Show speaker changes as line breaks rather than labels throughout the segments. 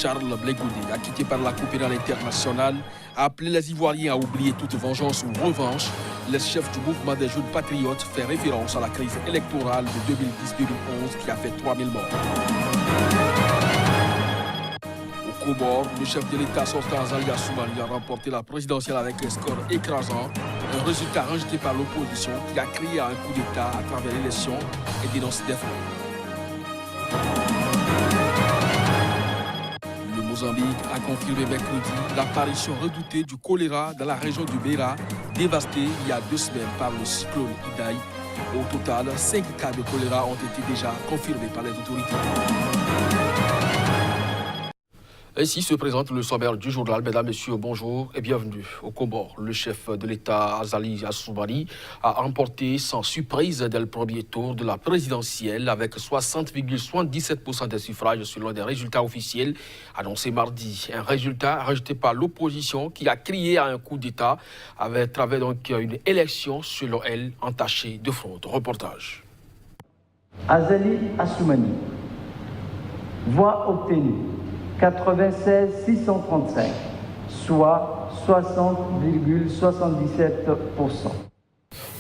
Charles Blé Goudé, acquitté par la Cour pénale internationale, a appelé les Ivoiriens à oublier toute vengeance ou revanche. Le chef du mouvement des jeunes patriotes fait référence à la crise électorale de 2010-2011 qui a fait 3000 morts. Au Comores, le chef de l'État sortant Azali Assoumani a remporté la présidentielle avec un score écrasant, un résultat rejeté par l'opposition qui a crié à un coup d'État à travers l'élection et dénoncé des fraudes. Le Mozambique a confirmé mercredi l'apparition redoutée du choléra dans la région du Beira, dévastée il y a 2 semaines par le cyclone Idai. Au total, 5 cas de choléra ont été déjà confirmés par les autorités. Ainsi se présente le sommaire du journal. Mesdames, Messieurs, bonjour et bienvenue au Comores. Le chef de l'État, Azali Assoumani, a remporté sans surprise dès le premier tour de la présidentielle avec 60,77% des suffrages selon des résultats officiels annoncés mardi. Un résultat rejeté par l'opposition qui a crié à un coup d'État à travers donc une élection, selon elle, entachée de fraude. Reportage.
Azali Assoumani, voix obtenue 96 635, soit 60,77%.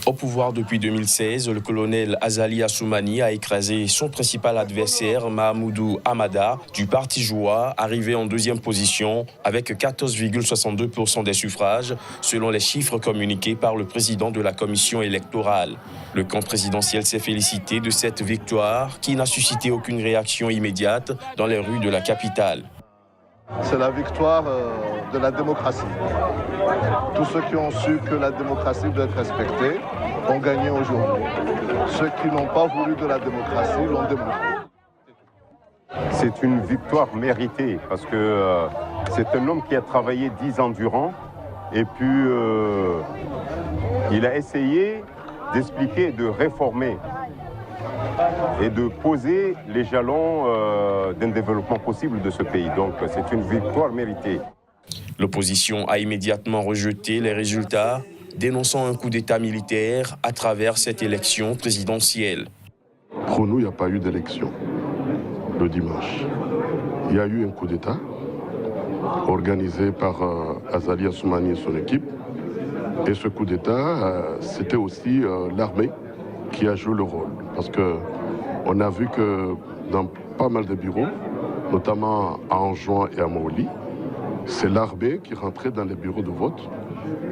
Au pouvoir depuis 2016, le colonel Azali Assoumani a écrasé son principal adversaire, Mahamoudou Hamada, du parti Joua, arrivé en 2e position avec 14,62% des suffrages, selon les chiffres communiqués par le président de la commission électorale. Le camp présidentiel s'est félicité de cette victoire qui n'a suscité aucune réaction immédiate dans les rues de la capitale.
C'est la victoire de la démocratie. Tous ceux qui ont su que la démocratie doit être respectée ont gagné aujourd'hui. Ceux qui n'ont pas voulu de la démocratie l'ont démontré.
C'est une victoire méritée parce que c'est un homme qui a travaillé 10 ans durant et puis il a essayé d'expliquer et de réformer et de poser les jalons d'un développement possible de ce pays. Donc c'est une victoire méritée.
L'opposition a immédiatement rejeté les résultats, dénonçant un coup d'État militaire à travers cette élection présidentielle.
Pour nous, il n'y a pas eu d'élection le dimanche. Il y a eu un coup d'État organisé par Azali Assoumani et son équipe. Et ce coup d'État, c'était aussi l'armée qui a joué le rôle. Parce qu'on a vu que dans pas mal de bureaux, notamment à Anjouan et à Maoli, c'est l'armée qui rentrait dans les bureaux de vote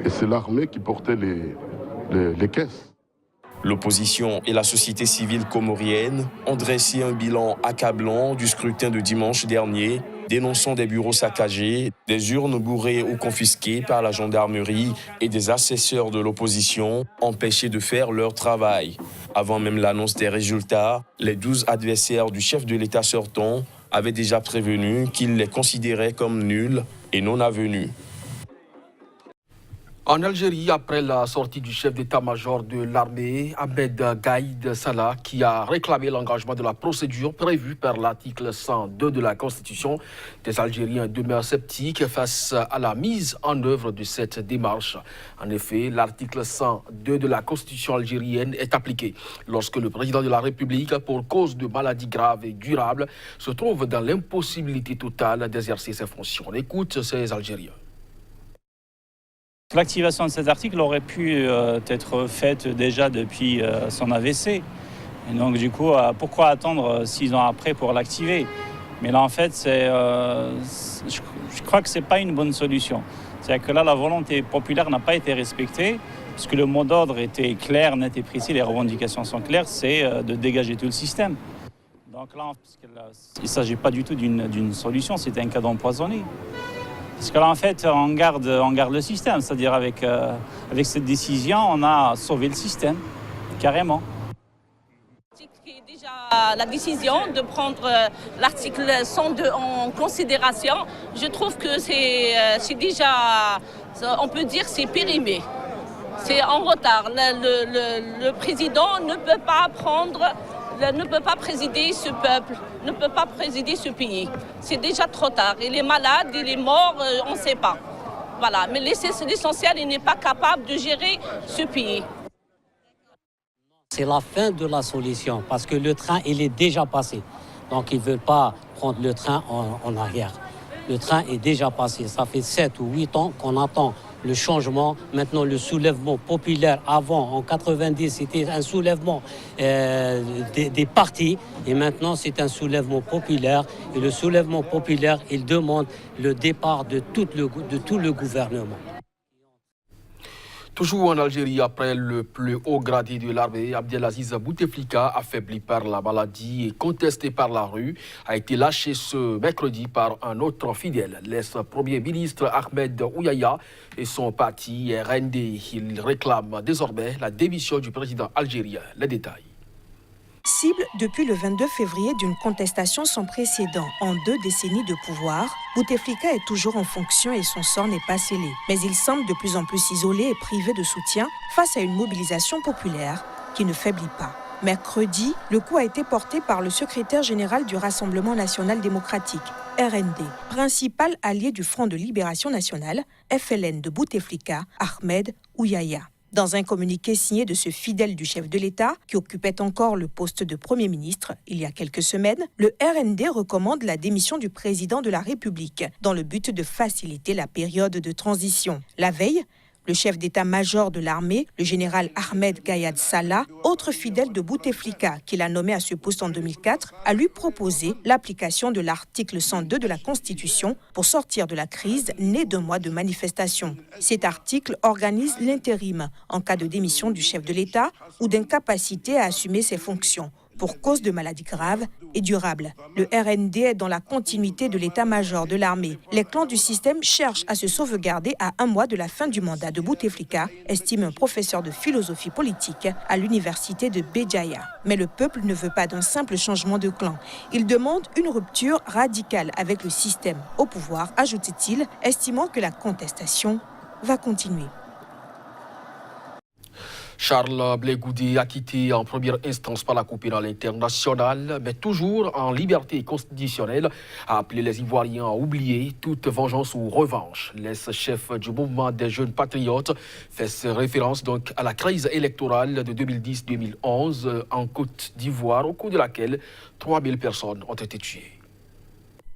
et c'est l'armée qui portait les caisses.
L'opposition et la société civile comorienne ont dressé un bilan accablant du scrutin de dimanche dernier, dénonçant des bureaux saccagés, des urnes bourrées ou confisquées par la gendarmerie et des assesseurs de l'opposition empêchés de faire leur travail. Avant même l'annonce des résultats, les 12 adversaires du chef de l'État sortant avaient déjà prévenu qu'ils les considéraient comme nuls et non avenus.
En Algérie, après la sortie du chef d'état-major de l'armée, Ahmed Gaïd Salah, qui a réclamé l'engagement de la procédure prévue par l'article 102 de la Constitution, des Algériens demeurent sceptiques face à la mise en œuvre de cette démarche. En effet, l'article 102 de la Constitution algérienne est appliqué lorsque le président de la République, pour cause de maladies graves et durables, se trouve dans l'impossibilité totale d'exercer ses fonctions. On écoute ces Algériens.
L'activation de cet article aurait pu être faite déjà depuis son AVC. Et donc du coup, pourquoi attendre 6 ans après pour l'activer? Mais là en fait, je crois que ce n'est pas une bonne solution. C'est-à-dire que là, la volonté populaire n'a pas été respectée, puisque le mot d'ordre était clair, net et précis, les revendications sont claires, c'est de dégager tout le système. Donc là, il ne s'agit pas du tout d'une solution, c'est un cas d'empoisonné. Parce que là, en fait, on garde le système. C'est-à-dire avec cette décision, on a sauvé le système, carrément.
Déjà la décision de prendre l'article 102 en considération, je trouve que c'est déjà, on peut dire, c'est périmé. C'est en retard. Le président ne peut pas présider ce peuple, ne peut pas présider ce pays. C'est déjà trop tard. Il est malade, il est mort, on ne sait pas. Voilà. Mais l'essentiel, il n'est pas capable de gérer ce pays.
C'est la fin de la solution parce que le train, il est déjà passé. Donc, ils ne veulent pas prendre le train en arrière. le train est déjà passé. Ça fait 7 ou 8 ans qu'on attend le changement. Maintenant, le soulèvement populaire, avant, en 90, c'était un soulèvement des partis. Et maintenant, c'est un soulèvement populaire. Et le soulèvement populaire, il demande le départ de tout le gouvernement.
Toujours en Algérie, après le plus haut gradé de l'armée, Abdelaziz Bouteflika, affaibli par la maladie et contesté par la rue, a été lâché ce mercredi par un autre fidèle, l'ex-premier ministre Ahmed Ouyaya et son parti RND. Il réclame désormais la démission du président algérien. Les détails.
Cible depuis le 22 février d'une contestation sans précédent en 2 décennies de pouvoir, Bouteflika est toujours en fonction et son sort n'est pas scellé. Mais il semble de plus en plus isolé et privé de soutien face à une mobilisation populaire qui ne faiblit pas. Mercredi, le coup a été porté par le secrétaire général du Rassemblement national démocratique, RND, principal allié du Front de libération nationale, FLN de Bouteflika, Ahmed Ouyaya. Dans un communiqué signé de ce fidèle du chef de l'État, qui occupait encore le poste de Premier ministre il y a quelques semaines, le RND recommande la démission du président de la République dans le but de faciliter la période de transition. La veille, le chef d'état-major de l'armée, le général Ahmed Gayad Salah, autre fidèle de Bouteflika qu'il a nommé à ce poste en 2004, a lui proposé l'application de l'article 102 de la Constitution pour sortir de la crise née d'1 mois de manifestation. Cet article organise l'intérim en cas de démission du chef de l'État ou d'incapacité à assumer ses fonctions pour cause de maladies graves et durables. Le RND est dans la continuité de l'état-major de l'armée. Les clans du système cherchent à se sauvegarder à 1 mois de la fin du mandat de Bouteflika, estime un professeur de philosophie politique à l'université de Béjaïa. Mais le peuple ne veut pas d'un simple changement de clan. Il demande une rupture radicale avec le système au pouvoir, ajoute-t-il, estimant que la contestation va continuer.
Charles Blé Goudé, acquitté en première instance par la Cour pénale internationale, mais toujours en liberté constitutionnelle, a appelé les Ivoiriens à oublier toute vengeance ou revanche. L'ex-chef du mouvement des jeunes patriotes fait référence donc à la crise électorale de 2010-2011 en Côte d'Ivoire, au cours de laquelle 3000 personnes ont été tuées.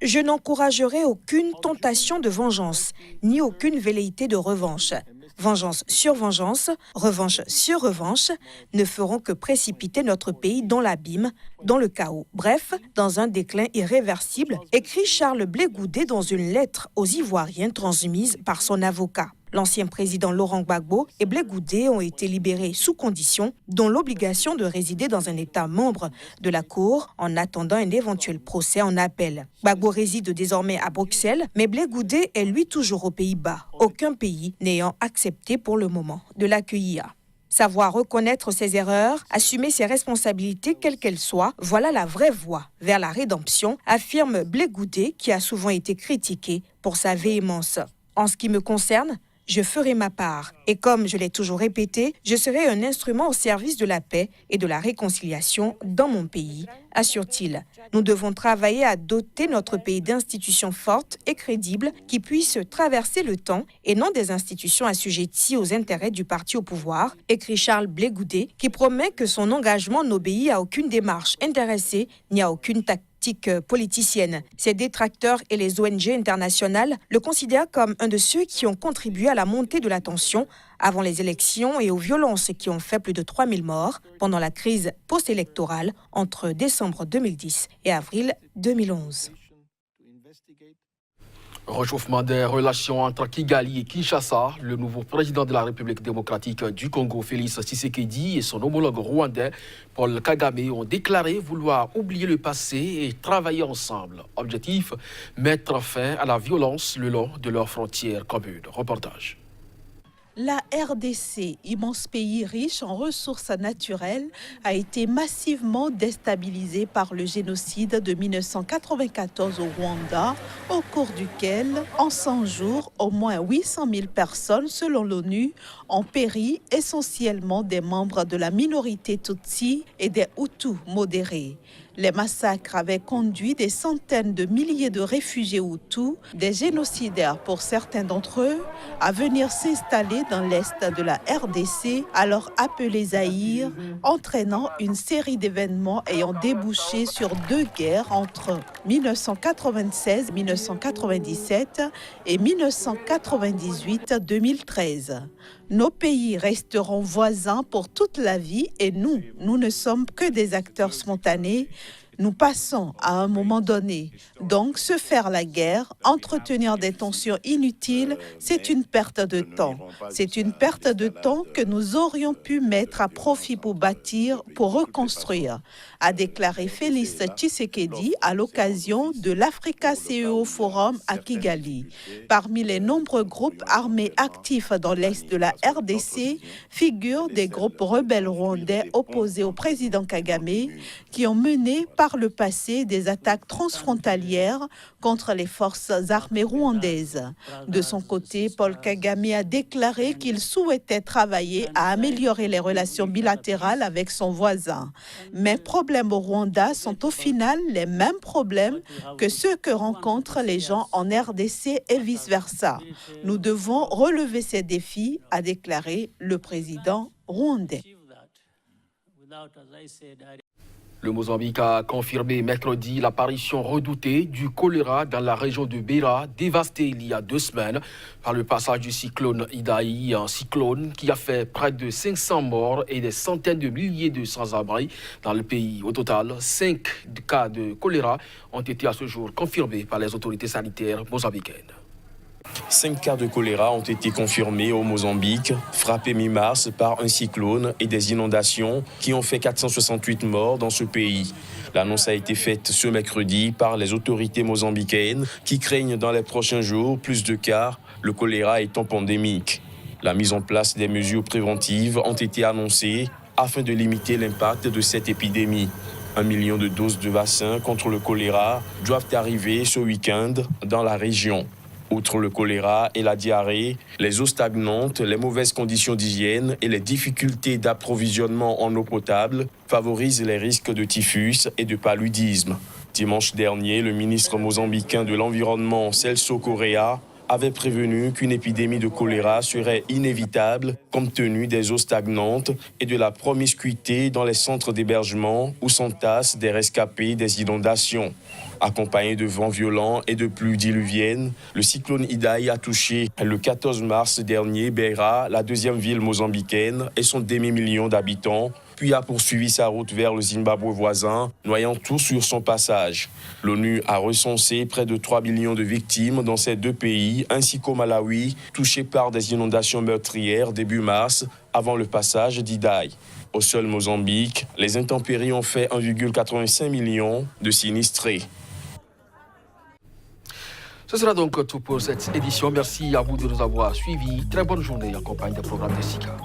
Je n'encouragerai aucune tentation de vengeance, ni aucune velléité de revanche. Vengeance sur vengeance, revanche sur revanche, ne feront que précipiter notre pays dans l'abîme, dans le chaos. Bref, dans un déclin irréversible, écrit Charles Blé Goudé dans une lettre aux Ivoiriens transmise par son avocat. L'ancien président Laurent Gbagbo et Blé Goudé ont été libérés sous condition, dont l'obligation de résider dans un État membre de la Cour en attendant un éventuel procès en appel. Gbagbo réside désormais à Bruxelles, mais Blé Goudé est lui toujours aux Pays-Bas, aucun pays n'ayant accepté pour le moment de l'accueillir. Savoir reconnaître ses erreurs, assumer ses responsabilités quelles qu'elles soient, voilà la vraie voie vers la rédemption, affirme Blé Goudé qui a souvent été critiqué pour sa véhémence. En ce qui me concerne, je ferai ma part. Et comme je l'ai toujours répété, je serai un instrument au service de la paix et de la réconciliation dans mon pays, assure-t-il. Nous devons travailler à doter notre pays d'institutions fortes et crédibles qui puissent traverser le temps et non des institutions assujetties aux intérêts du parti au pouvoir, écrit Charles Blé Goudé, qui promet que son engagement n'obéit à aucune démarche intéressée ni à aucune tactique politicienne. Ses détracteurs et les ONG internationales le considèrent comme un de ceux qui ont contribué à la montée de la tension avant les élections et aux violences qui ont fait plus de 3000 morts pendant la crise post-électorale entre décembre 2010 et avril 2011.
Réchauffement des relations entre Kigali et Kinshasa, le nouveau président de la République démocratique du Congo, Félix Tshisekedi, et son homologue rwandais, Paul Kagame, ont déclaré vouloir oublier le passé et travailler ensemble. Objectif, mettre fin à la violence le long de leurs frontières communes. Reportage.
La RDC, immense pays riche en ressources naturelles, a été massivement déstabilisée par le génocide de 1994 au Rwanda, au cours duquel, en 100 jours, au moins 800 000 personnes, selon l'ONU, ont péri, essentiellement des membres de la minorité Tutsi et des Hutus modérés. Les massacres avaient conduit des centaines de milliers de réfugiés Hutus, des génocidaires pour certains d'entre eux, à venir s'installer dans l'est de la RDC, alors appelée Zaïre, entraînant une série d'événements ayant débouché sur 2 guerres entre 1996-1997 et 1998-2013. Nos pays resteront voisins pour toute la vie et nous ne sommes que des acteurs spontanés. Nous passons à un moment donné. Donc, se faire la guerre, entretenir des tensions inutiles, c'est une perte de temps. C'est une perte de temps que nous aurions pu mettre à profit pour bâtir, pour reconstruire, a déclaré Félix Tshisekedi à l'occasion de l'Africa CEO Forum à Kigali. Parmi les nombreux groupes armés actifs dans l'est de la RDC figurent des groupes rebelles rwandais opposés au président Kagame qui ont mené par le passé des attaques transfrontalières contre les forces armées rwandaises. De son côté, Paul Kagame a déclaré qu'il souhaitait travailler à améliorer les relations bilatérales avec son voisin. Mais problèmes au Rwanda sont au final les mêmes problèmes que ceux que rencontrent les gens en RDC et vice-versa. Nous devons relever ces défis, a déclaré le président rwandais.
Le Mozambique a confirmé mercredi l'apparition redoutée du choléra dans la région de Beira, dévastée il y a 2 semaines par le passage du cyclone Idai, un cyclone qui a fait près de 500 morts et des centaines de milliers de sans-abri dans le pays. Au total, 5 cas de choléra ont été à ce jour confirmés par les autorités sanitaires mozambicaines.
5 cas de choléra ont été confirmés au Mozambique, frappé mi-mars par un cyclone et des inondations qui ont fait 468 morts dans ce pays. L'annonce a été faite ce mercredi par les autorités mozambicaines qui craignent dans les prochains jours plus de cas, le choléra étant pandémique. La mise en place des mesures préventives ont été annoncées afin de limiter l'impact de cette épidémie. 1 million de doses de vaccins contre le choléra doivent arriver ce week-end dans la région. Outre le choléra et la diarrhée, les eaux stagnantes, les mauvaises conditions d'hygiène et les difficultés d'approvisionnement en eau potable favorisent les risques de typhus et de paludisme. Dimanche dernier, le ministre mozambicain de l'Environnement, Celso Correa, avait prévenu qu'une épidémie de choléra serait inévitable compte tenu des eaux stagnantes et de la promiscuité dans les centres d'hébergement où s'entassent des rescapés des inondations. Accompagné de vents violents et de pluies diluviennes, le cyclone Idai a touché le 14 mars dernier Beira, la 2e ville mozambicaine et son demi-million d'habitants, puis a poursuivi sa route vers le Zimbabwe voisin, noyant tout sur son passage. L'ONU a recensé près de 3 millions de victimes dans ces 2 pays, ainsi qu'au Malawi, touché par des inondations meurtrières début mars, avant le passage d'Idai. Au seul Mozambique, les intempéries ont fait 1,85 million de sinistrés.
Ce sera donc tout pour cette édition. Merci à vous de nous avoir suivis. Très bonne journée en compagnie des programmes de SICA.